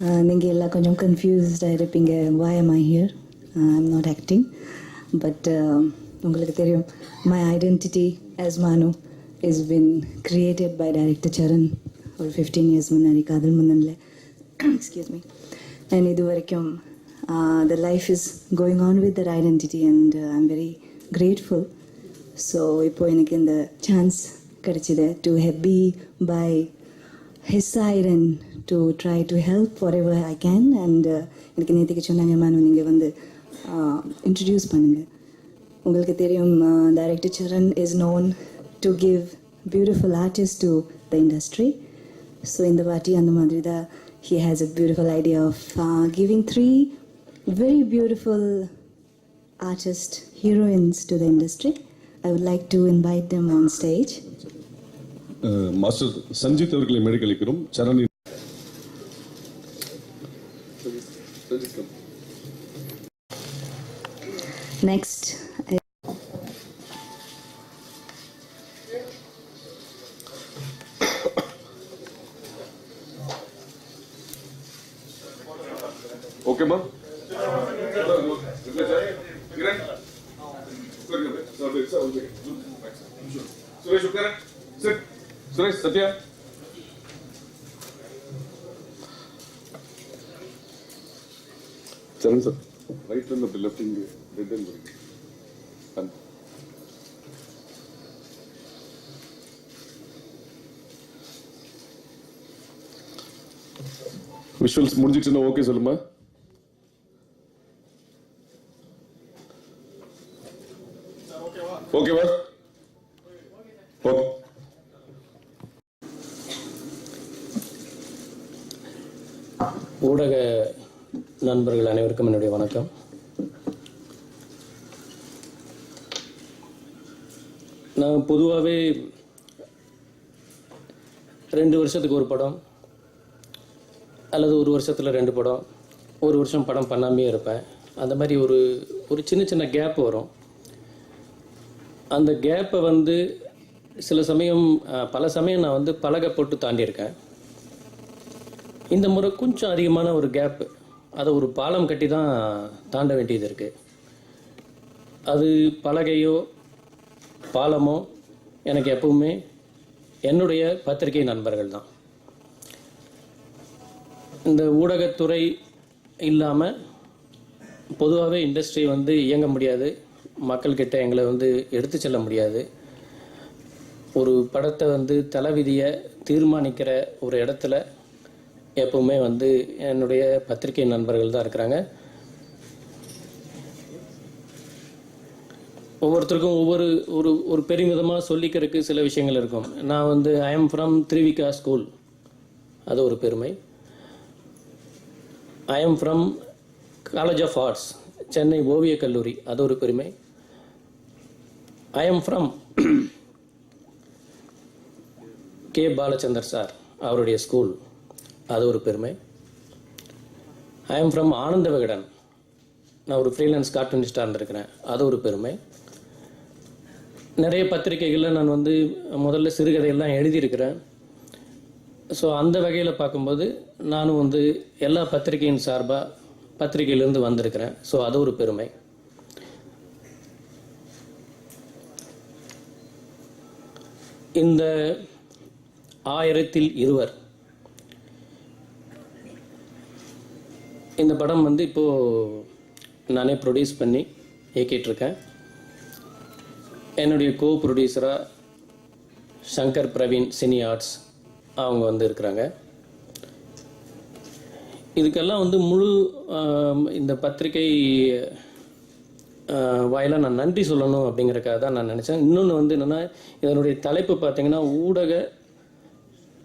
நீங்கள் எல்லாம் கொஞ்சம் கன்ஃபியூஸ்டாக இருப்பீங்க. why am I here? I'm not acting. But உங்களுக்கு தெரியும், my identity as Manu is been created by director Charan ஒரு 15 years முன்னாடி காதல் மன்னனில். Excuse me. And இது வரைக்கும் the life is going on with that identity and I'm very grateful. So இப்போ எனக்கு இந்த சான்ஸ் கிடைச்சிது to be by his side and to try to help whatever I can. And எனக்கு நேற்றுக்கு சொன்னாங்க, menu நீங்கள் வந்து இன்ட்ரடியூஸ் பண்ணுங்கள். உங்களுக்கு தெரியும், director Charan is known to give beautiful artist to the industry. So இந்த வாட்டி அந்த மாதிரி தான் he has a beautiful idea of giving 3 very beautiful artist heroines to the industry. I would like to invite them on stage. Master Sanjith அவர்களை மேடைகளிக்கிறோம். சரண் next. Okay மா. சுரேஷ் உட்கார. சுரேஷ் சத்யா. சரண் sir right and அப்படி left இங்கே ரெட் அண்ட் வருங்க. Visuals முடிஞ்சிச்சுன்னா okay சொல்லுமா. ஓகேவா? Okay. ஊடக நண்பர்கள் அனைவருக்கும் என்னுடைய வணக்கம். நான் பொதுவாகவே 2 வருஷத்துக்கு ஒரு படம் அல்லது 1 வருஷத்தில் 2 படம், 1 வருஷம் படம் பண்ணாமே இருப்பேன். அந்த மாதிரி ஒரு சின்ன சின்ன கேப் வரும். அந்த கேப்பை வந்து பல சமயம் நான் வந்து பலகை போட்டு தாண்டியிருக்கேன். இந்த முறை கொஞ்சம் அதிகமான ஒரு கேப்பு, அதை ஒரு பாலம் கட்டி தான் தாண்ட வேண்டியது இருக்குது. அது பலகையோ பாலமோ எனக்கு எப்பவுமே என்னுடைய பத்திரிகை நண்பர்கள் தான். இந்த ஊடகத்துறை இல்லாமல் பொதுவாகவே இண்டஸ்ட்ரி வந்து இயங்க முடியாது. மக்கள்கிட்ட எங்களை வந்து எடுத்து செல்ல முடியாது. ஒரு படத்தை வந்து தலைவிதியை தீர்மானிக்கிற ஒரு இடத்துல எப்பவுமே வந்து என்னுடைய பத்திரிகை நண்பர்கள் தான் இருக்கிறாங்க. ஒவ்வொருத்தருக்கும் ஒரு பெருமிதமாக சொல்லிக்கிறதுக்கு சில விஷயங்கள் இருக்கும். நான் வந்து I am from Thrivika school, அது ஒரு பெருமை. I am from college of arts, Chennai ஓவிய கல்லூரி, அது ஒரு பெருமை. I am from K Balachander sir, அவருடைய ஸ்கூல், அது ஒரு பெருமை. I am from Ananda Vikatan, நான் ஒரு ஃப்ரீலான்ஸ் கார்ட்டூனிஸ்டாக இருந்திருக்கிறேன், அது ஒரு பெருமை. நிறைய பத்திரிகைகளில் நான் வந்து முதல்ல சிறுகதையெல்லாம் எழுதியிருக்கிறேன். ஸோ அந்த வகையில் பார்க்கும்போது நானும் வந்து எல்லா பத்திரிகையின் சார்பாக பத்திரிகையிலேருந்து வந்திருக்கிறேன். ஸோ அது ஒரு பெருமை. இந்த 1000ல் 20 இந்த படம் வந்து இப்போது நானே ப்ரொடியூஸ் பண்ணி இயக்கிட்டுருக்கேன். என்னுடைய கோ ப்ரொடியூசராக சங்கர் பிரவீன் சினி ஆர்ட்ஸ் அவங்க வந்து இருக்கிறாங்க. இதுக்கெல்லாம் வந்து முழு இந்த பத்திரிகை வாயிலாக நான் நன்றி சொல்லணும் அப்படிங்கிறக்காக தான் நான் நினச்சேன். இன்னொன்று வந்து என்னென்னா, இதனுடைய தலைப்பு பார்த்திங்கன்னா ஊடக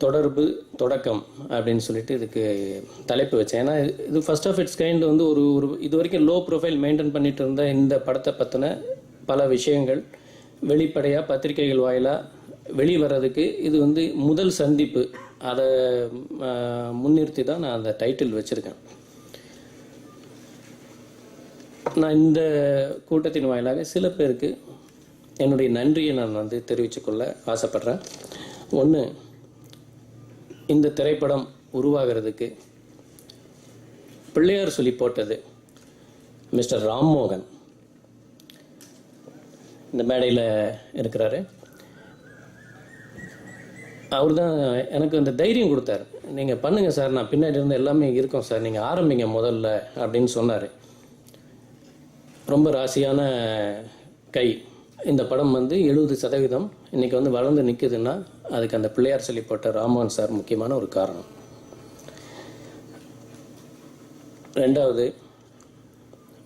தொடர்பு தொடக்கம் அப்படின்னு சொல்லிட்டு இதுக்கு தலைப்பு வச்சேன். ஏன்னா இது ஃபர்ஸ்ட் ஆஃப் இட்ஸ் கைண்ட் வந்து ஒரு இது வரைக்கும் லோ ப்ரொஃபைல் மெயின்டைன் பண்ணிட்டு இருந்த இந்த படத்தை பற்றின பல விஷயங்கள் வெளிப்படையாக பத்திரிகைகள் வாயிலாக வெளிவரதுக்கு இது வந்து முதல் சந்திப்பு. அதை முன்னிறுத்தி தான் நான் அந்த டைட்டில் வச்சுருக்கேன். நான் இந்த கூட்டத்தின் வாயிலாக சில பேருக்கு என்னுடைய நன்றியை நான் வந்து தெரிவித்துக்கொள்ள ஆசைப்பட்றேன். ஒன்று, இந்த திரைப்படம் உருவாகிறதுக்கு பிள்ளையார் சொல்லி போட்டது மிஸ்டர் ராம்மோகன் இந்த மேடையில் இருக்கிறாரு. அவர் தான் எனக்கு அந்த தைரியம் கொடுத்தாரு. நீங்கள் பண்ணுங்கள் சார், நான் பின்னாடி இருந்து எல்லாமே இருக்கோம் சார், நீங்கள் ஆரம்பிங்க முதல்ல அப்படின்னு சொன்னார். ரொம்ப ராசியான கை. இந்த படம் வந்து 70% இன்றைக்கி வந்து வளர்ந்து நிற்குதுன்னா அதுக்கு அந்த பிள்ளையார் சொல்லி போட்ட ராம்மோகன் சார் முக்கியமான ஒரு காரணம். ரெண்டாவது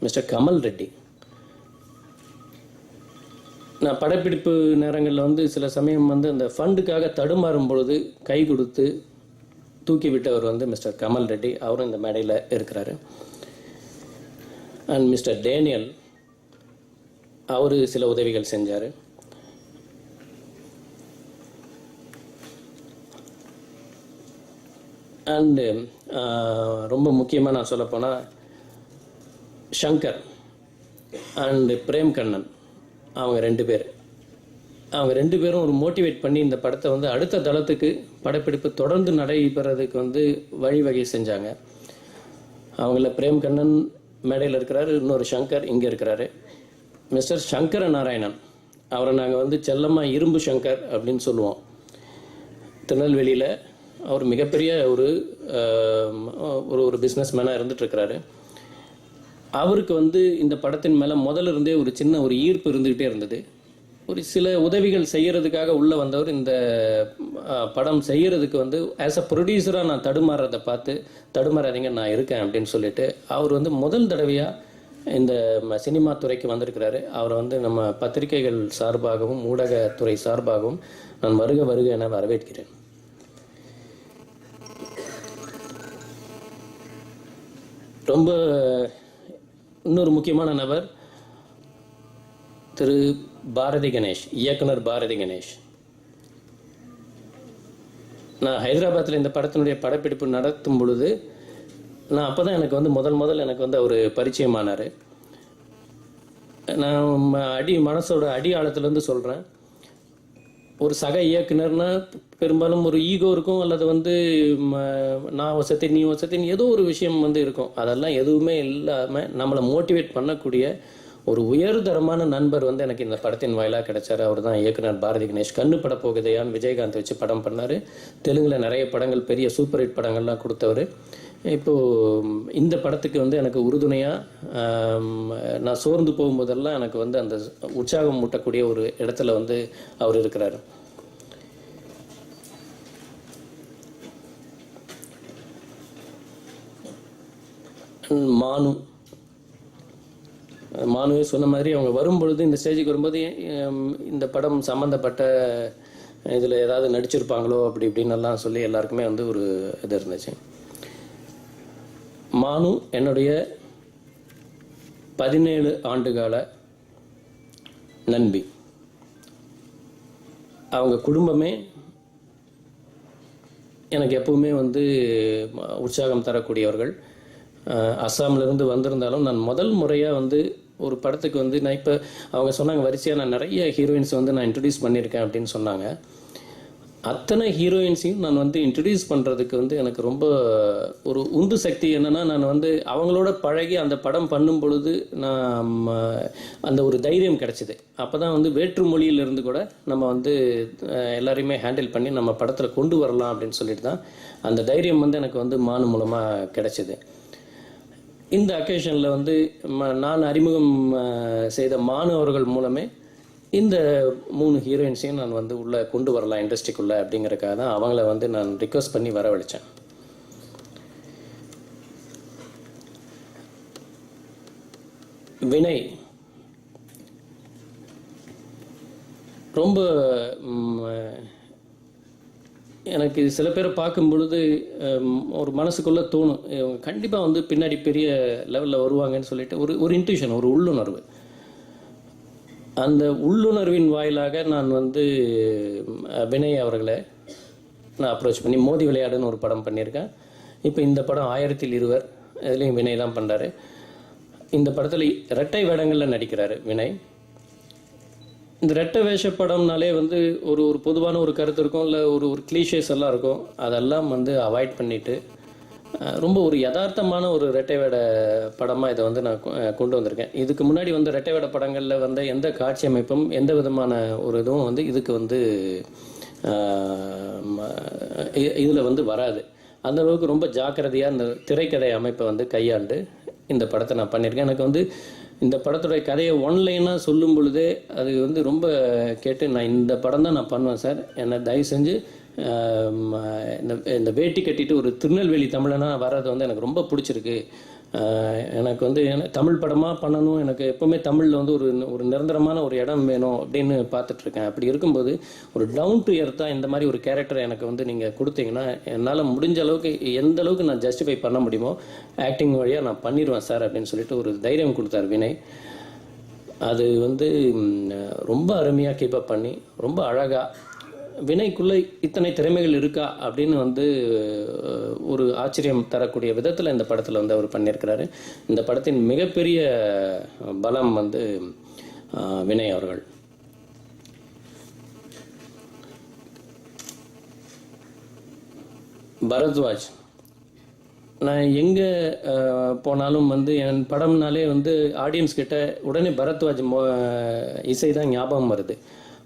மிஸ்டர் கமல் ரெட்டி. நான் படப்பிடிப்பு நேரங்களில் வந்து சில சமயம் வந்து அந்த ஃபண்டுக்காக தடுமாறும் பொழுது கை கொடுத்து தூக்கி விட்டவர் வந்து மிஸ்டர் கமல் ரெட்டி. அவரும் இந்த மேடையில் இருக்கிறாரு. அண்ட் மிஸ்டர் டேனியல், அவர் சில உதவிகள் செஞ்சார். அண்டு ரொம்ப முக்கியமாக நான் சொல்லப்போனால் ஷங்கர் அண்டு பிரேம் கண்ணன், அவங்க ரெண்டு பேரும் ஒரு மோட்டிவேட் பண்ணி இந்த படத்தை வந்து அடுத்த தளத்துக்கு படப்பிடிப்பு தொடர்ந்து நடைபெறதுக்கு வந்து வழிவகை செஞ்சாங்க. அவங்கள பிரேம் கண்ணன் மேடையில் இருக்கிறாரு, இன்னொரு ஷங்கர் இங்கே இருக்கிறாரு. மிஸ்டர் சங்கர நாராயணன், அவரை நாங்கள் வந்து செல்லமாக இரும்பு சங்கர் அப்படின்னு சொல்லுவோம். திருநெல்வேலியில் அவர் மிகப்பெரிய ஒரு ஒரு பிஸ்னஸ் மேனாக இருந்துகிட்ருக்கிறாரு. அவருக்கு வந்து இந்த படத்தின் மேலே முதல்ல இருந்தே ஒரு சின்ன ஒரு ஈர்ப்பு இருந்துக்கிட்டே இருந்தது. ஒரு சில உதவிகள் செய்கிறதுக்காக உள்ளே வந்தவர் இந்த படம் செய்கிறதுக்கு வந்து ஆஸ் அ ப்ரொடியூசராக நான் தடுமாறதை பார்த்து, தடுமாறாதீங்க நான் இருக்கேன் அப்படின்னு சொல்லிட்டு அவர் வந்து முதல் தடவையாக இந்த சினிமா துறைக்கு வந்திருக்கிறாரு. அவரை வந்து நம்ம பத்திரிகைகள் சார்பாகவும் ஊடகத்துறை சார்பாகவும் நான் வருக வருக என வரவேற்கிறேன். ரொம்ப இன்னொரு முக்கியமான நபர் திரு பாரதி கணேஷ், இயக்குனர் பாரதி கணேஷ். நான் ஹைதராபாத்தில் இந்த படத்தினுடைய படப்பிடிப்பு நடத்தும் பொழுது நான் அப்போ தான் எனக்கு வந்து முதல் எனக்கு வந்து அவர் பரிச்சயமானார். நான் மனசோட அடி ஆழத்துலேருந்து சொல்கிறேன். ஒரு சக இயக்குனர்னா பெரும்பாலும் ஒரு ஈகோ இருக்கும், அல்லது வந்து நான் வசத்தேன் நீ வசத்தேன் ஏதோ ஒரு விஷயம் வந்து இருக்கும். அதெல்லாம் எதுவுமே இல்லாமல் நம்மளை மோட்டிவேட் பண்ணக்கூடிய ஒரு உயர்தரமான நண்பர் வந்து எனக்கு இந்த படத்தின் வாயிலாக கிடைச்சார். அவர் தான் இயக்குனர் பாரதி கணேஷ். கண்ணு பட போகுதையான்னு விஜயகாந்த் வச்சு படம் பண்ணார். தெலுங்கில் நிறைய படங்கள், பெரிய சூப்பர் ஹிட் படங்கள்லாம் கொடுத்தவர். இப்போது இந்த படத்துக்கு வந்து எனக்கு உறுதுணையாக நான் சோர்ந்து போகும்போதெல்லாம் எனக்கு வந்து அந்த உற்சாகம் மூட்டக்கூடிய ஒரு இடத்துல வந்து அவர் இருக்கிறார். மானுவே சொன்ன மாதிரி அவங்க வரும்பொழுது, இந்த ஸ்டேஜுக்கு வரும்போது இந்த படம் சம்மந்தப்பட்ட இதில் ஏதாவது நடிச்சிருப்பாங்களோ அப்படி இப்படின்னெல்லாம் சொல்லி எல்லாருக்குமே வந்து ஒரு இது இருந்துச்சு. மானு என்னுடைய 17 ஆண்டுகால நண்பி. அவங்க குடும்பமே எனக்கு எப்பவுமே வந்து உற்சாகம் தரக்கூடியவர்கள். அஸ்ஸாம்லேருந்து வந்திருந்தாலும் நான் முதல் முறையாக வந்து ஒரு படத்துக்கு வந்து நான் இப்போ அவங்க சொன்னாங்க வரிசையாக நான் நிறைய ஹீரோயின்ஸ் வந்து நான் இன்ட்ரடியூஸ் பண்ணியிருக்கேன் அப்படின்னு சொன்னாங்க. அத்தனை ஹீரோயின்ஸையும் நான் வந்து இன்ட்ரடியூஸ் பண்ணுறதுக்கு வந்து எனக்கு ரொம்ப ஒரு உந்து சக்தி என்னென்னா, நான் வந்து அவங்களோட பழகி அந்த படம் பண்ணும் பொழுது நான் அந்த ஒரு தைரியம் கிடச்சிது. அப்போ தான் வந்து வேற்று மொழியிலிருந்து கூட நம்ம வந்து எல்லாரையுமே ஹேண்டில் பண்ணி நம்ம படத்தில் கொண்டு வரலாம் அப்படின்னு சொல்லிட்டு தான் அந்த தைரியம் வந்து எனக்கு வந்து மானு மூலமாக கிடச்சிது. இந்த அக்கேஷனில் வந்து நான் அறிமுகம் செய்த மானு அவர்கள் மூலமே இந்த 3 ஹீரோயின்ஸையும் நான் வந்து உள்ளே கொண்டு வரலாம் இண்டஸ்ட்ரிக்குள்ளே அப்படிங்கிறக்காக தான் அவங்கள வந்து நான் ரிக்வெஸ்ட் பண்ணி வரவழைச்சேன். வினய் ரொம்ப எனக்கு சில பேரை பார்க்கும் பொழுது ஒரு மனசுக்குள்ளே தோணும், இவங்க கண்டிப்பாக வந்து பின்னாடி பெரிய லெவலில் வருவாங்கன்னு சொல்லிட்டு ஒரு இன்ட்யூஷன், ஒரு உள்ளுணர்வு. அந்த உள்ளுணர்வின் வாயிலாக நான் வந்து வினய் அவர்களை நான் அப்ரோச் பண்ணி மோதி விளையாடுன்னு ஒரு படம் பண்ணியிருக்கேன். இப்போ இந்த படம் 1000 இருவர், இதுலேயும் வினய் தான் பண்ணுறாரு. இந்த படத்தில் இரட்டை வேடங்களில் நடிக்கிறாரு வினய். இந்த ரெட்டை வேஷ படம்னாலே வந்து ஒரு பொதுவான ஒரு கருத்து இருக்கும், இல்லை ஒரு கிளீஷேஸ் எல்லாம் இருக்கும். அதெல்லாம் வந்து அவாய்ட் பண்ணிவிட்டு ரொம்ப ஒரு யதார்த்தமான ஒரு ரெட்டை வேட படமாக இதை வந்து நான் கொண்டு வந்திருக்கேன். இதுக்கு முன்னாடி வந்து ரெட்டை வேட படங்களில் வந்த எந்த காட்சி அமைப்பும் எந்த விதமான ஒரு இதுவும் வந்து இதுக்கு வந்து இதில் வந்து வராது. அந்த அளவுக்கு ரொம்ப ஜாக்கிரதையாக இந்த திரைக்கதை அமைப்பை வந்து கையாண்டு இந்த படத்தை நான் பண்ணியிருக்கேன். எனக்கு வந்து இந்த படத்துடைய கதையை ஒன்லைனாக சொல்லும் பொழுதே அது வந்து ரொம்ப கேட்டு நான் இந்த படம் தான் நான் பண்ணுவேன் சார், என்னை தயவு செஞ்சு இந்த வேட்டி கட்டிட்டு ஒரு திருநெல்வேலி தமிழனா வர்றது வந்து எனக்கு ரொம்ப பிடிச்சிருக்கு. எனக்கு வந்து தமிழ் படமாக பண்ணணும், எனக்கு எப்போவுமே தமிழில் வந்து ஒரு நிரந்தரமான ஒரு இடம் வேணும் அப்படின்னு பார்த்துட்ருக்கேன். அப்படி இருக்கும்போது ஒரு டவுன் டு எர்த்தாக இந்த மாதிரி ஒரு கேரக்டரை எனக்கு வந்து நீங்கள் கொடுத்தீங்கன்னா என்னால் முடிஞ்ச அளவுக்கு எந்த அளவுக்கு நான் ஜஸ்டிஃபை பண்ண முடியுமோ ஆக்டிங் வழியாக நான் பண்ணிடுவேன் சார் அப்படின்னு சொல்லிட்டு ஒரு தைரியம் கொடுத்தார் வினய். அது வந்து ரொம்ப அருமையாக கீப்பப் பண்ணி ரொம்ப அழகாக வினைக்குள்ளே இத்தனை திறமைகள் இருக்கா அப்படின்னு வந்து ஒரு ஆச்சரியம் தரக்கூடிய விதத்தில் இந்த படத்தில் வந்து அவர் பண்ணியிருக்கிறாரு. இந்த படத்தின் மிகப்பெரிய பலம் வந்து வினய் அவர்கள். பரத்வாஜ், நான் எங்கே போனாலும் வந்து என் படம்னாலே வந்து ஆடியன்ஸ் கிட்ட உடனே பரத்வாஜ் இசை தான் ஞாபகம் வருது.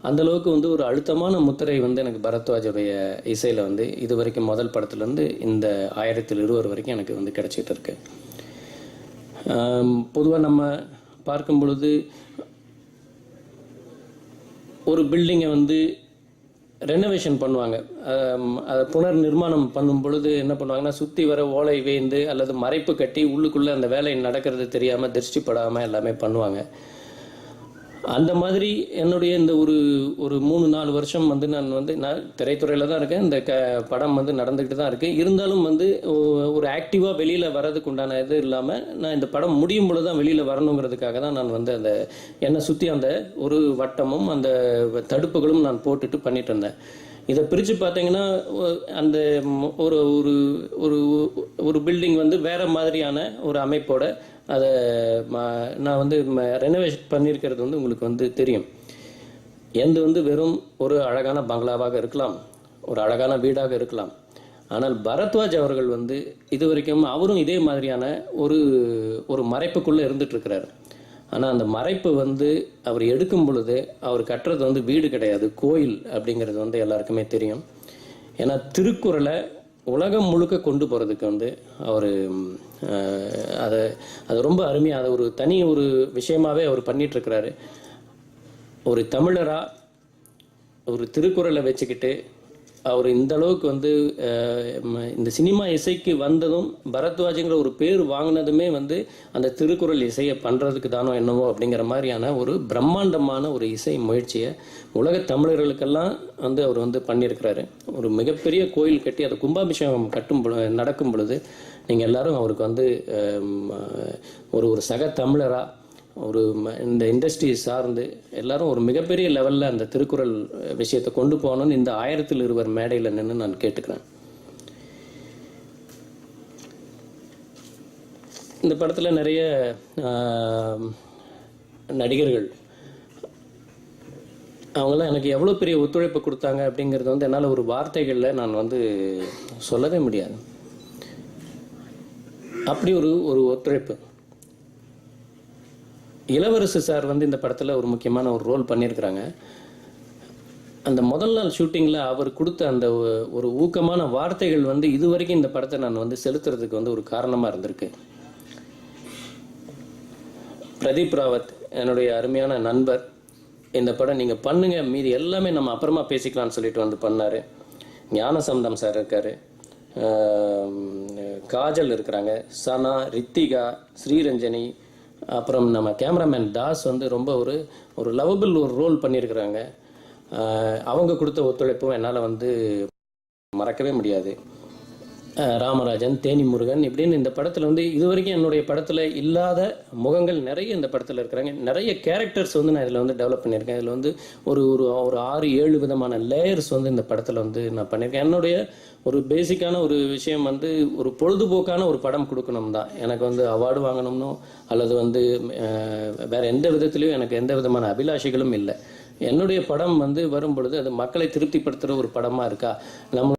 அந்தளவுக்கு வந்து ஒரு அழுத்தமான முத்திரை வந்து எனக்கு பரத்வாஜுடைய இசையில் வந்து இது வரைக்கும் முதல் படத்துலேருந்து இந்த 1020 வரைக்கும் எனக்கு வந்து கிடச்சிட்டு இருக்கு. பொதுவாக நம்ம பார்க்கும் பொழுது ஒரு பில்டிங்கை வந்து ரெனோவேஷன் பண்ணுவாங்க, அதை புனர் நிர்மாணம் பண்ணும் பொழுது என்ன பண்ணுவாங்கன்னா சுற்றி வர ஓலை வேந்து அல்லது மறைப்பு கட்டி உள்ளுக்குள்ளே அந்த வேலை நடக்கிறது தெரியாமல் திருஷ்டிப்படாமல் எல்லாமே பண்ணுவாங்க. அந்த மாதிரி என்னுடைய இந்த ஒரு 3-4 வருஷம் வந்து நான் திரைத்துறையில் தான் இருக்கேன். இந்த படம் வந்து நடந்துக்கிட்டு தான் இருக்குது. இருந்தாலும் வந்து ஒரு ஆக்டிவாக வெளியில் வர்றதுக்கு உண்டான இது இல்லாமல் நான் இந்த படம் முடியும் பொழுது தான் வெளியில் வரணுங்கிறதுக்காக தான் நான் வந்து அந்த என்னை சுற்றி அந்த ஒரு வட்டமும் அந்த தடுப்புகளும் நான் போட்டுட்டு பண்ணிட்டு இருந்தேன். இதை பிரித்து பார்த்தீங்கன்னா அந்த ஒரு ஒரு ஒரு பில்டிங் வந்து வேறு மாதிரியான ஒரு அமைப்போட அதை நான் வந்து ரெனோவேட் பண்ணியிருக்கிறது வந்து உங்களுக்கு வந்து தெரியும். எந்த வந்து வெறும் ஒரு அழகான பங்களாவாக இருக்கலாம், ஒரு அழகான வீடாக இருக்கலாம். ஆனால் பரத்வாஜ் அவர்கள் வந்து இது வரைக்கும் அவரும் இதே மாதிரியான ஒரு மறைப்புக்குள்ளே இருந்துகிட்ருக்கிறார். ஆனால் அந்த மறைப்பு வந்து அவர் எடுக்கும் பொழுது அவர் கட்டுறது வந்து வீடு கிடையாது, கோயில் அப்படிங்கிறது வந்து எல்லாருக்குமே தெரியும். ஏன்னா திருக்குறளை உலகம் முழுக்க கொண்டு போகிறதுக்கு வந்து அவர் அதை ரொம்ப அருமையாக அதை ஒரு தனி ஒரு விஷயமாகவே அவர் பண்ணிகிட்ருக்கிறாரு. ஒரு தமிழராக ஒரு திருக்குறளை வச்சுக்கிட்டு அவர் இந்த அளவுக்கு வந்து இந்த சினிமா இசைக்கு வந்ததும் பரத்வாஜுங்கிற ஒரு பேர் வாங்கினதுமே வந்து அந்த திருக்குறள் இசையை பண்ணுறதுக்கு தானோ என்னவோ அப்படிங்கிற மாதிரியான ஒரு பிரம்மாண்டமான ஒரு இசை முயற்சியை உலக தமிழர்களுக்கெல்லாம் வந்து அவர் வந்து பண்ணியிருக்கிறாரு. ஒரு மிகப்பெரிய கோயில் கட்டி அதை கும்பாபிஷேகம் நடக்கும் பொழுது நீங்கள் எல்லாரும் அவருக்கு வந்து ஒரு சக தமிழராக இந்த இண்டஸ்ட்ரி சார்ந்து எல்லாரும் ஒரு மிகப்பெரிய லெவலில் அந்த திருக்குறள் விஷயத்தை கொண்டு போகணும்னு இந்த 1020 மேடையில் நின்று நான் கேட்டுக்கிறேன். இந்த படத்தில் நிறைய நடிகர்கள் அவங்களாம் எனக்கு எவ்வளோ பெரிய ஒத்துழைப்பு கொடுத்தாங்க அப்படிங்கிறது வந்து என்னால் ஒரு வார்த்தைகளில் நான் வந்து சொல்லவே முடியாது. அப்படி ஒரு ஒத்துழைப்பு. இளவரசு சார் வந்து இந்த படத்தில் ஒரு முக்கியமான ஒரு ரோல் பண்ணியிருக்கிறாங்க. அந்த முதல் நாள் ஷூட்டிங்கில் அவர் கொடுத்த அந்த ஒரு ஊக்கமான வார்த்தைகள் வந்து இது வரைக்கும் இந்த படத்தை நான் வந்து செலுத்துறதுக்கு வந்து ஒரு காரணமாக இருந்திருக்கு. பிரதீப் ராவத் என்னுடைய அருமையான நண்பர், இந்த படம் நீங்கள் பண்ணுங்க, மீதி எல்லாமே நம்ம அப்புறமா பேசிக்கலாம்னு சொல்லிட்டு வந்து பண்ணார். ஞானசம்பந்தம் சார் இருக்கார், காஜல் இருக்கிறாங்க, சனா, ரித்திகா, ஸ்ரீரஞ்சனி, அப்புறம் நம்ம கேமராமேன் தாஸ் வந்து ரொம்ப ஒரு லவபிள் ஒரு ரோல் பண்ணியிருக்கிறாங்க. அவங்க கொடுத்த ஒத்துழைப்பும் என்னால் வந்து மறக்கவே முடியாது. ராமராஜன், தேனி முருகன் இப்படின்னு இந்த படத்தில் வந்து இது வரைக்கும் என்னுடைய படத்தில் இல்லாத முகங்கள் நிறைய இந்த படத்தில் இருக்கிறாங்க. நிறைய கேரக்டர்ஸ் வந்து நான் இதில் வந்து டெவலப் பண்ணியிருக்கேன். இதில் வந்து ஒரு 6-7 விதமான லேயர்ஸ் வந்து இந்த படத்தில் வந்து நான் பண்ணியிருக்கேன். என்னுடைய ஒரு பேசிக்கான ஒரு விஷயம் வந்து ஒரு பொழுதுபோக்கான ஒரு படம் கொடுக்கணும் தான். எனக்கு வந்து அவார்டு வாங்கணும்னோ அல்லது வந்து வேறு எந்த விதத்துலையும் எனக்கு எந்த விதமான அபிலாஷைகளும் இல்லை. என்னுடைய படம் வந்து வரும் பொழுது அது மக்களை திருப்திப்படுத்துகிற ஒரு படமாக இருக்கா, நம்ம